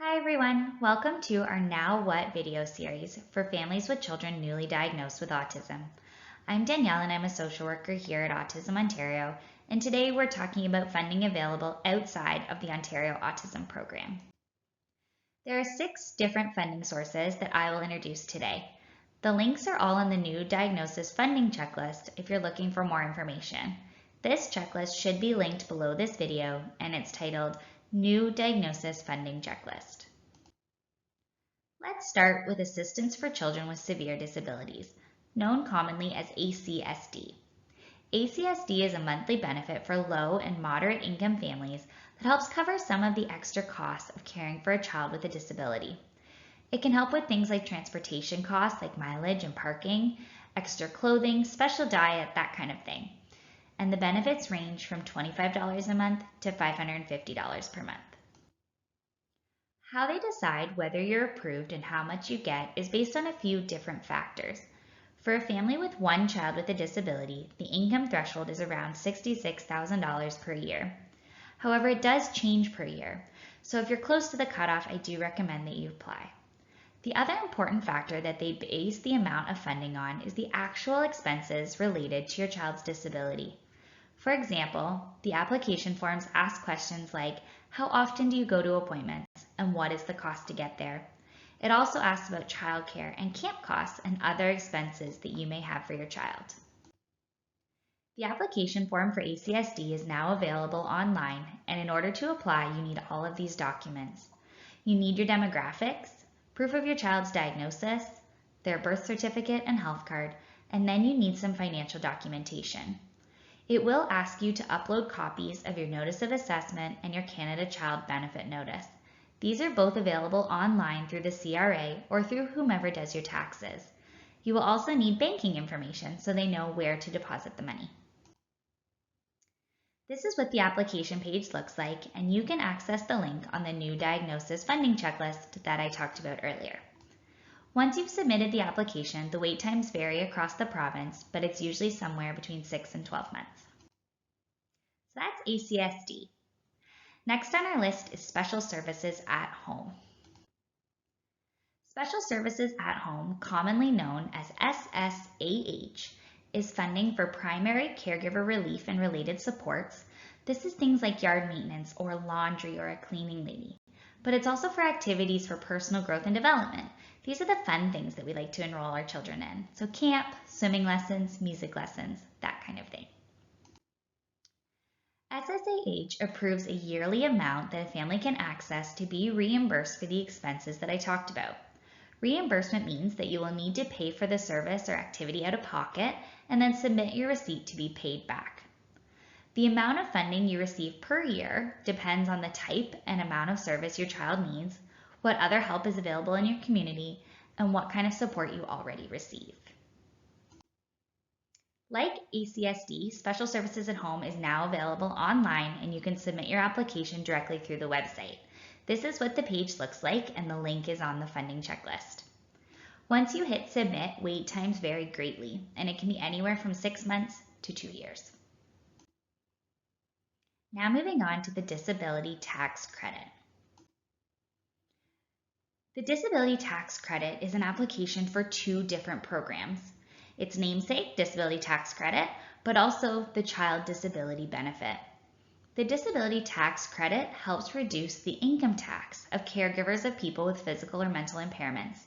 Hi everyone, welcome to our Now What video series for families with children newly diagnosed with autism. I'm Danielle and I'm a social worker here at Autism Ontario, and today we're talking about funding available outside of the Ontario Autism Program. There are 6 different funding sources that I will introduce today. The links are all in the new diagnosis funding checklist if you're looking for more information. This checklist should be linked below this video and it's titled New Diagnosis Funding Checklist. Let's start with Assistance for Children with Severe Disabilities, known commonly as ACSD. ACSD is a monthly benefit for low and moderate income families that helps cover some of the extra costs of caring for a child with a disability. It can help with things like transportation costs like mileage and parking, extra clothing, special diet, that kind of thing. And the benefits range from $25 a month to $550 per month. How they decide whether you're approved and how much you get is based on a few different factors. For a family with one child with a disability, the income threshold is around $66,000 per year. However, it does change per year, so if you're close to the cutoff, I do recommend that you apply. The other important factor that they base the amount of funding on is the actual expenses related to your child's disability. For example, the application forms ask questions like, how often do you go to appointments and what is the cost to get there? It also asks about childcare and camp costs and other expenses that you may have for your child. The application form for ACSD is now available online, and in order to apply, you need all of these documents. You need your demographics, proof of your child's diagnosis, their birth certificate and health card, and then you need some financial documentation. It will ask you to upload copies of your Notice of Assessment and your Canada Child Benefit Notice. These are both available online through the CRA or through whomever does your taxes. You will also need banking information so they know where to deposit the money. This is what the application page looks like, and you can access the link on the new diagnosis funding checklist that I talked about earlier. Once you've submitted the application, the wait times vary across the province, but it's usually somewhere between 6 and 12 months. So that's ACSD. Next on our list is Special Services at Home. Special Services at Home, commonly known as SSAH, is funding for primary caregiver relief and related supports. This is things like yard maintenance or laundry or a cleaning lady. But it's also for activities for personal growth and development. These are the fun things that we like to enroll our children in. So camp, swimming lessons, music lessons, that kind of thing. SSAH approves a yearly amount that a family can access to be reimbursed for the expenses that I talked about. Reimbursement means that you will need to pay for the service or activity out of pocket and then submit your receipt to be paid back. The amount of funding you receive per year depends on the type and amount of service your child needs, what other help is available in your community, and what kind of support you already receive. Like ACSD, Special Services at Home is now available online and you can submit your application directly through the website. This is what the page looks like and the link is on the funding checklist. Once you hit submit, wait times vary greatly and it can be anywhere from 6 months to 2 years. Now moving on to the Disability Tax Credit. The Disability Tax Credit is an application for 2 different programs. Its namesake, Disability Tax Credit, but also the Child Disability Benefit. The Disability Tax Credit helps reduce the income tax of caregivers of people with physical or mental impairments.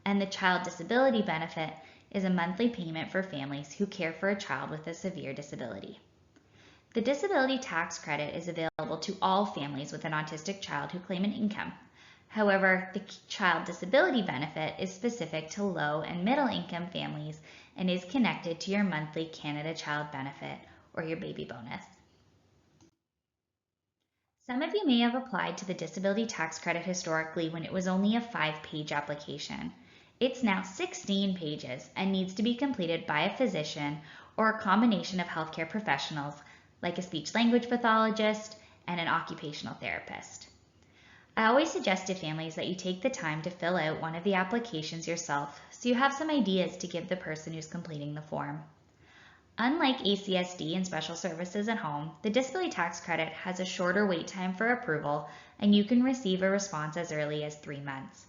And the Child Disability Benefit is a monthly payment for families who care for a child with a severe disability. The Disability Tax Credit is available to all families with an autistic child who claim an income. However, the Child Disability Benefit is specific to low and middle income families and is connected to your monthly Canada Child Benefit or your baby bonus. Some of you may have applied to the Disability Tax Credit historically when it was only a 5-page application. It's now 16 pages and needs to be completed by a physician or a combination of healthcare professionals like a speech-language pathologist and an occupational therapist. I always suggest to families that you take the time to fill out one of the applications yourself so you have some ideas to give the person who's completing the form. Unlike ACSD and special services at home, the disability tax credit has a shorter wait time for approval, and you can receive a response as early as 3 months.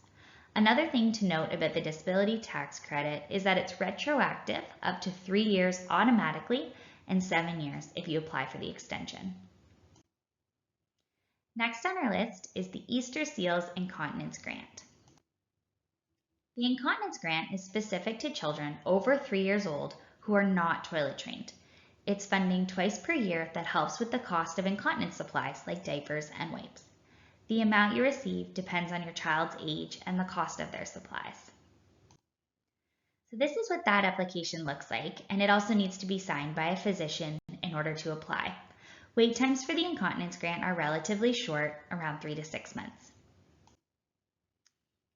Another thing to note about the disability tax credit is that it's retroactive up to 3 years automatically and 7 years if you apply for the extension. Next on our list is the Easter Seals Incontinence Grant. The Incontinence Grant is specific to children over 3 years old who are not toilet trained. It's funding twice per year that helps with the cost of incontinence supplies like diapers and wipes. The amount you receive depends on your child's age and the cost of their supplies. So this is what that application looks like, and it also needs to be signed by a physician in order to apply. Wait times for the Incontinence Grant are relatively short, around 3 to 6 months.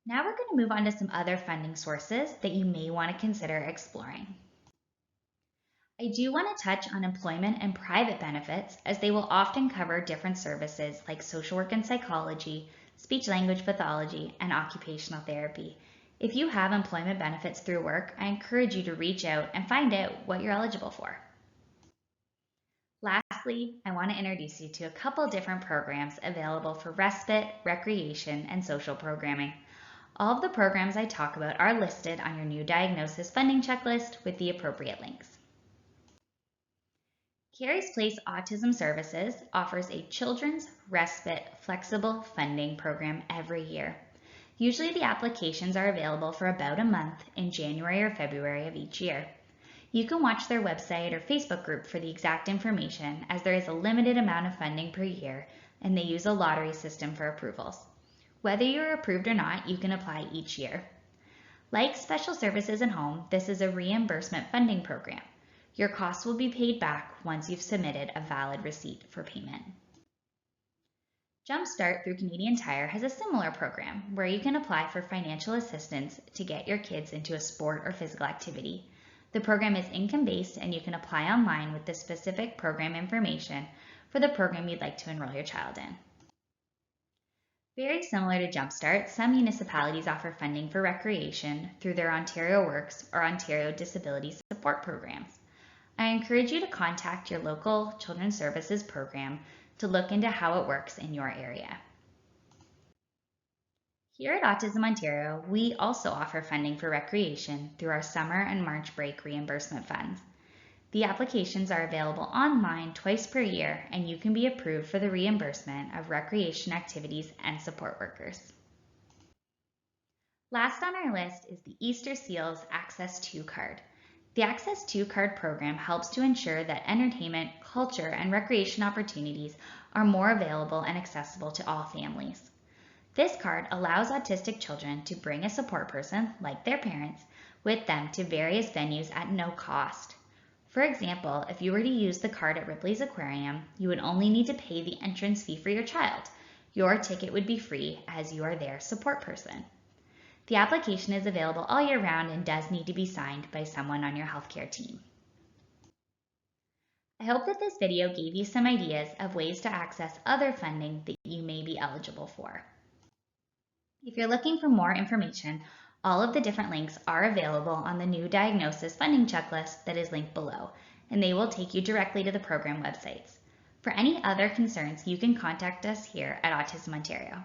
Now we're going to move on to some other funding sources that you may want to consider exploring. I do want to touch on employment and private benefits, as they will often cover different services like social work and psychology, speech language pathology, and occupational therapy. If you have employment benefits through work, I encourage you to reach out and find out what you're eligible for. Lastly, I want to introduce you to a couple different programs available for respite, recreation, and social programming. All of the programs I talk about are listed on your new diagnosis funding checklist with the appropriate links. Carey's Place Autism Services offers a children's respite flexible funding program every year. Usually the applications are available for about a month in January or February of each year. You can watch their website or Facebook group for the exact information, as there is a limited amount of funding per year and they use a lottery system for approvals. Whether you're approved or not, you can apply each year. Like special services at home, this is a reimbursement funding program. Your costs will be paid back once you've submitted a valid receipt for payment. Jumpstart through Canadian Tire has a similar program where you can apply for financial assistance to get your kids into a sport or physical activity. The program is income-based and you can apply online with the specific program information for the program you'd like to enroll your child in. Very similar to Jumpstart, some municipalities offer funding for recreation through their Ontario Works or Ontario Disability Support programs. I encourage you to contact your local Children's Services program to look into how it works in your area. Here at Autism Ontario, we also offer funding for recreation through our summer and March break reimbursement funds. The applications are available online twice per year, and you can be approved for the reimbursement of recreation activities and support workers. Last on our list is the Easter Seals Access To card. The Access To card program helps to ensure that entertainment, culture, and recreation opportunities are more available and accessible to all families. This card allows autistic children to bring a support person, like their parents, with them to various venues at no cost. For example, if you were to use the card at Ripley's Aquarium, you would only need to pay the entrance fee for your child. Your ticket would be free as you are their support person. The application is available all year round and does need to be signed by someone on your healthcare team. I hope that this video gave you some ideas of ways to access other funding that you may be eligible for. If you're looking for more information, all of the different links are available on the new diagnosis funding checklist that is linked below, and they will take you directly to the program websites. For any other concerns, you can contact us here at Autism Ontario.